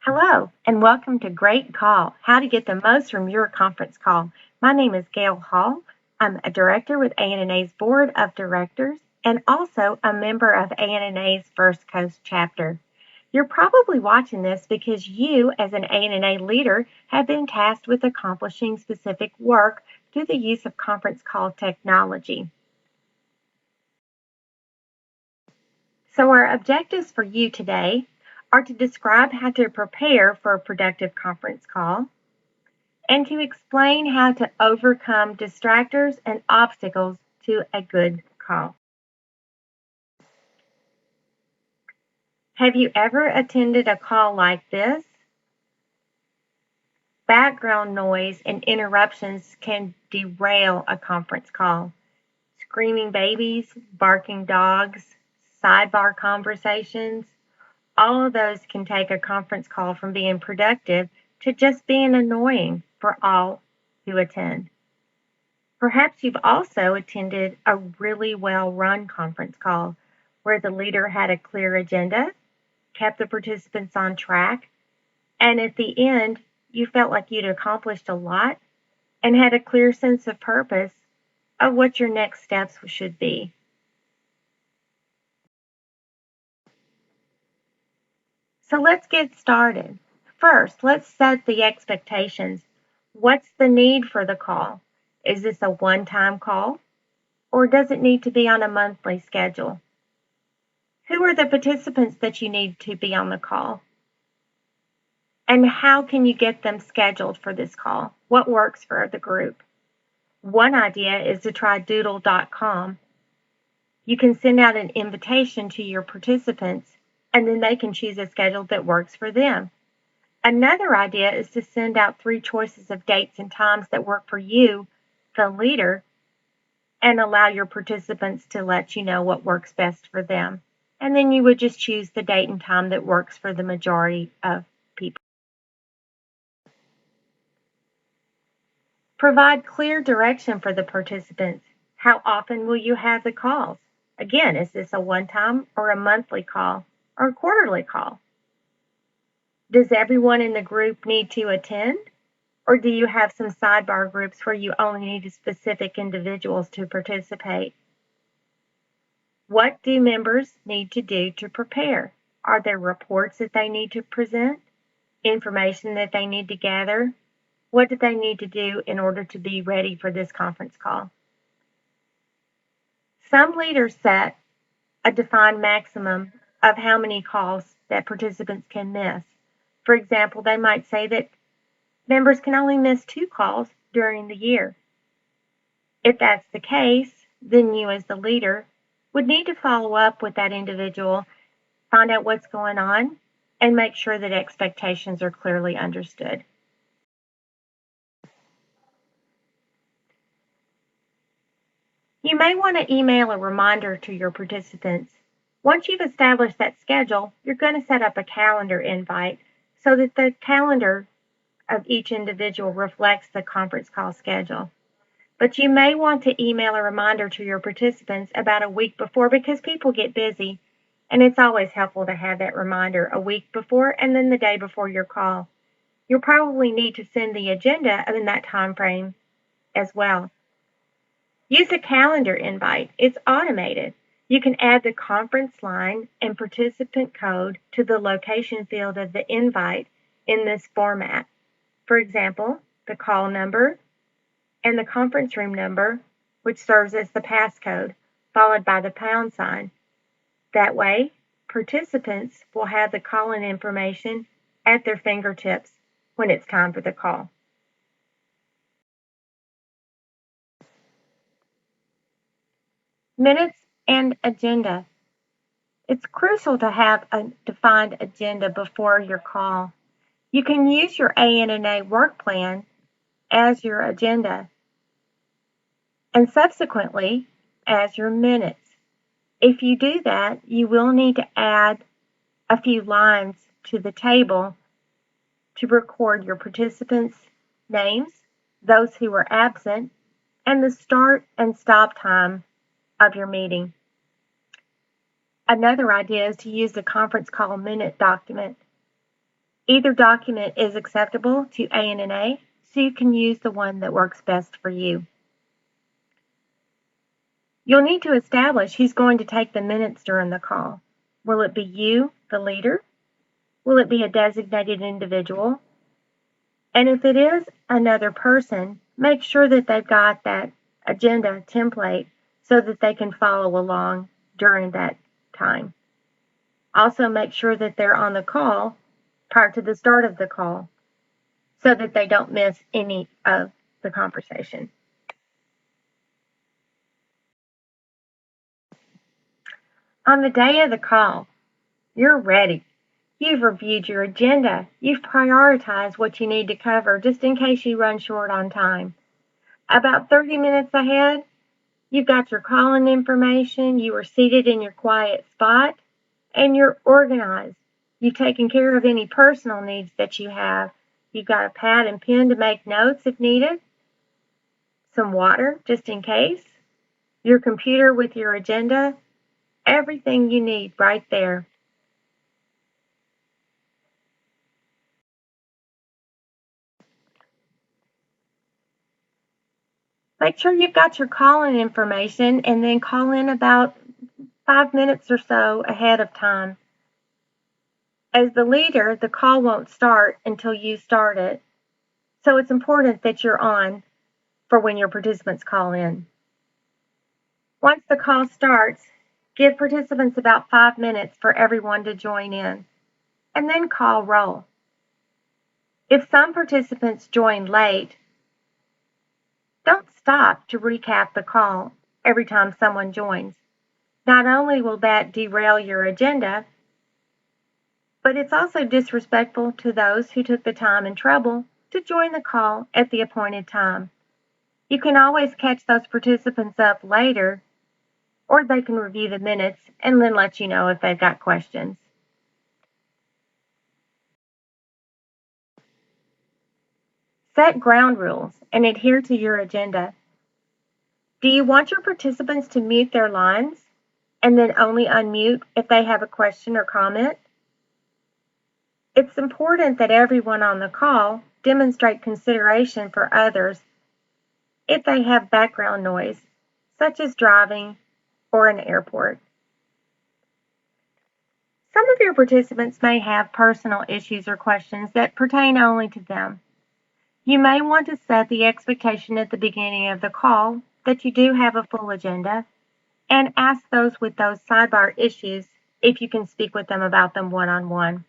Hello, and welcome to GHall, how to get the most from your conference call. My name is GHall. I'm a director with ANNA's Board of Directors and also a member of ANNA's First Coast chapter. You're probably watching this because you, as an ANNA leader, have been tasked with accomplishing specific work through the use of conference call technology. So our objectives for you today are to describe how to prepare for a productive conference call and to explain how to overcome distractors and obstacles to a good call. Have you ever attended a call like this? Background noise and interruptions can derail a conference call. Screaming babies, barking dogs, sidebar conversations, all of those can take a conference call from being productive to just being annoying for all who attend. Perhaps you've also attended a really well-run conference call where the leader had a clear agenda, kept the participants on track, and at the end, you felt like you'd accomplished a lot and had a clear sense of purpose of what your next steps should be. So let's get started. First, let's set the expectations. What's the need for the call? Is this a one-time call, or does it need to be on a monthly schedule? Who are the participants that you need to be on the call? And how can you get them scheduled for this call? What works for the group? One idea is to try doodle.com. You can send out an invitation to your participants, and then they can choose a schedule that works for them. Another idea is to send out 3 choices of dates and times that work for you, the leader, and allow your participants to let you know what works best for them. And then you would just choose the date and time that works for the majority of people. Provide clear direction for the participants. How often will you have the calls? Again, is this a one-time or a monthly call or a quarterly call? Does everyone in the group need to attend? Or do you have some sidebar groups where you only need specific individuals to participate? What do members need to do to prepare? Are there reports that they need to present? Information that they need to gather? What do they need to do in order to be ready for this conference call? Some leaders set a defined maximum of how many calls that participants can miss. For example, they might say that members can only miss 2 calls during the year. If that's the case, then you as the leader would need to follow up with that individual, find out what's going on, and make sure that expectations are clearly understood. You may want to email a reminder to your participants. Once you've established that schedule, you're going to set up a calendar invite so that the calendar of each individual reflects the conference call schedule. But you may want to email a reminder to your participants about a week before because people get busy, and it's always helpful to have that reminder a week before and then the day before your call. You'll probably need to send the agenda in that time frame as well. Use a calendar invite. It's automated. You can add the conference line and participant code to the location field of the invite in this format. For example, the call number and the conference room number, which serves as the passcode, followed by the pound sign. That way, participants will have the call-in information at their fingertips when it's time for the call. Minutes and agenda. It's crucial to have a defined agenda before your call. You can use your ANNA work plan as your agenda and subsequently as your minutes. If you do that, you will need to add a few lines to the table to record your participants' names, those who were absent, and the start and stop time of your meeting. Another idea is to use the conference call minute document. Either document is acceptable to ANNA, so you can use the one that works best for you. You'll need to establish who's going to take the minutes during the call. Will it be you, the leader? Will it be a designated individual? And if it is another person, make sure that they've got that agenda template so that they can follow along during that time. Also, make sure that they're on the call prior to the start of the call so that they don't miss any of the conversation. On the day of the call, you're ready. You've reviewed your agenda. You've prioritized what you need to cover just in case you run short on time. About 30 minutes ahead, you've got your call-in information, you are seated in your quiet spot, and you're organized. You've taken care of any personal needs that you have. You've got a pad and pen to make notes if needed, some water just in case, your computer with your agenda, everything you need right there. Make sure you've got your call-in information and then call in about 5 minutes or so ahead of time. As the leader, the call won't start until you start it, so it's important that you're on for when your participants call in. Once the call starts, give participants about 5 minutes for everyone to join in, and then call roll. If some participants join late, don't stop to recap the call every time someone joins. Not only will that derail your agenda, but it's also disrespectful to those who took the time and trouble to join the call at the appointed time. You can always catch those participants up later, or they can review the minutes and then let you know if they've got questions. Set ground rules and adhere to your agenda. Do you want your participants to mute their lines and then only unmute if they have a question or comment? It's important that everyone on the call demonstrate consideration for others if they have background noise, such as driving or an airport. Some of your participants may have personal issues or questions that pertain only to them. You may want to set the expectation at the beginning of the call that you do have a full agenda and ask those with those sidebar issues if you can speak with them about them one-on-one.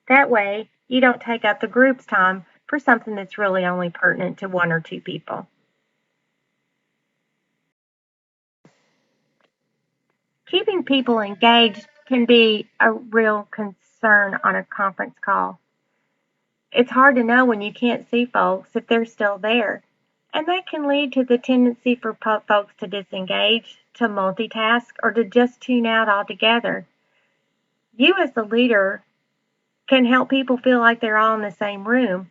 That way, you don't take up the group's time for something that's really only pertinent to one or two people. Keeping people engaged can be a real concern on a conference call. It's hard to know when you can't see folks if they're still there, and that can lead to the tendency for folks to disengage, to multitask, or to just tune out altogether. You as the leader can help people feel like they're all in the same room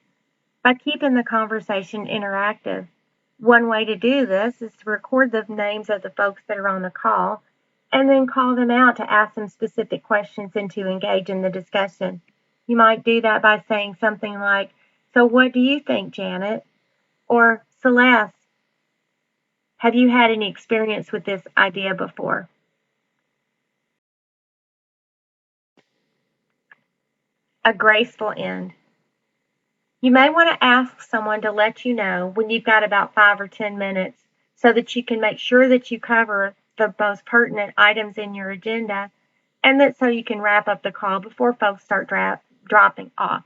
by keeping the conversation interactive. One way to do this is to record the names of the folks that are on the call and then call them out to ask them specific questions and to engage in the discussion. You might do that by saying something like, "So what do you think, Janet?" Or, "Celeste, have you had any experience with this idea before?" A graceful end. You may want to ask someone to let you know when you've got about 5 or 10 minutes so that you can make sure that you cover the most pertinent items in your agenda and that so you can wrap up the call before folks start dropping off.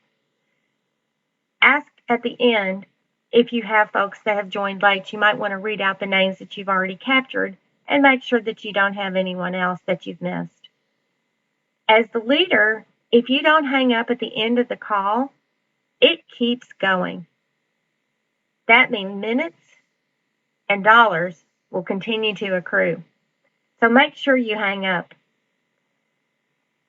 Ask at the end if you have folks that have joined late. You might want to read out the names that you've already captured and make sure that you don't have anyone else that you've missed. As the leader, if you don't hang up at the end of the call, it keeps going. That means minutes and dollars will continue to accrue. So make sure you hang up.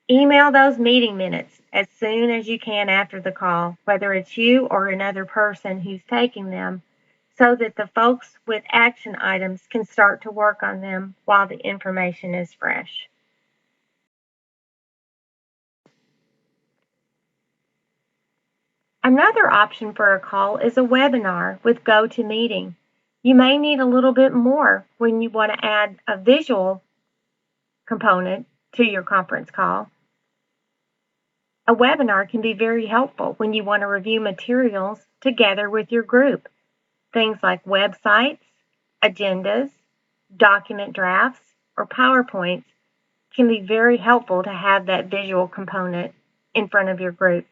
Email those meeting minutes as soon as you can after the call, whether it's you or another person who's taking them, so that the folks with action items can start to work on them while the information is fresh. Another option for a call is a webinar with GoToMeeting. You may need a little bit more when you want to add a visual component to your conference call. A webinar can be very helpful when you want to review materials together with your group. Things like websites, agendas, document drafts, or PowerPoints can be very helpful to have that visual component in front of your group.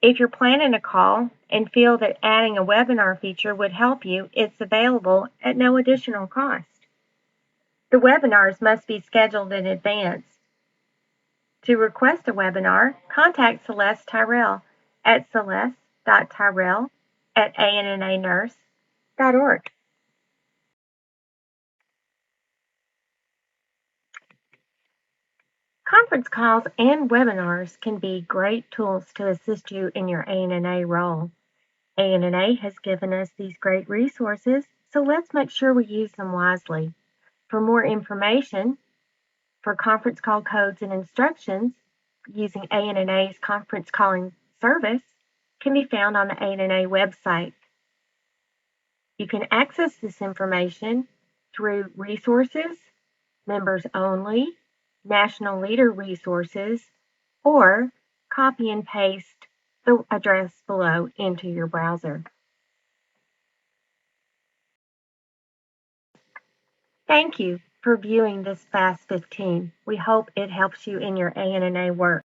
If you're planning a call and feel that adding a webinar feature would help you, it's available at no additional cost. The webinars must be scheduled in advance. To request a webinar, contact Celeste Tyrell at celeste.tyrell@annanurse.org. Conference calls and webinars can be great tools to assist you in your ANNA role. ANNA has given us these great resources, so let's make sure we use them wisely. For more information, for conference call codes and instructions using ANNA's conference calling service can be found on the ANNA website. You can access this information through resources, members only, national leader resources, or copy and paste the address below into your browser. Thank you for viewing this Fast 15. We hope it helps you in your ANNA work.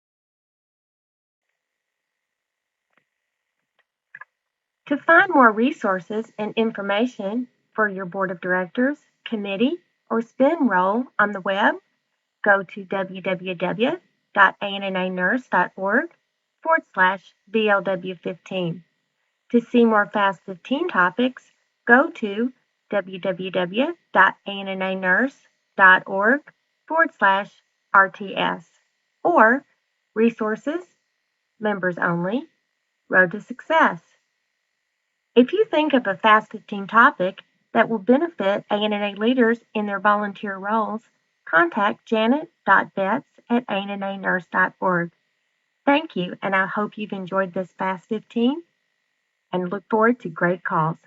To find more resources and information for your board of directors, committee, or spin role on the web, go to www.annanurse.org/BLW15. To see more Fast 15 topics, go to www.annanurse.org/RTS or Resources, Members Only, Road to Success. If you think of a Fast 15 topic that will benefit ANNA leaders in their volunteer roles, contact janet.betts@annanurse.org. Thank you, and I hope you've enjoyed this Fast 15 and look forward to great calls.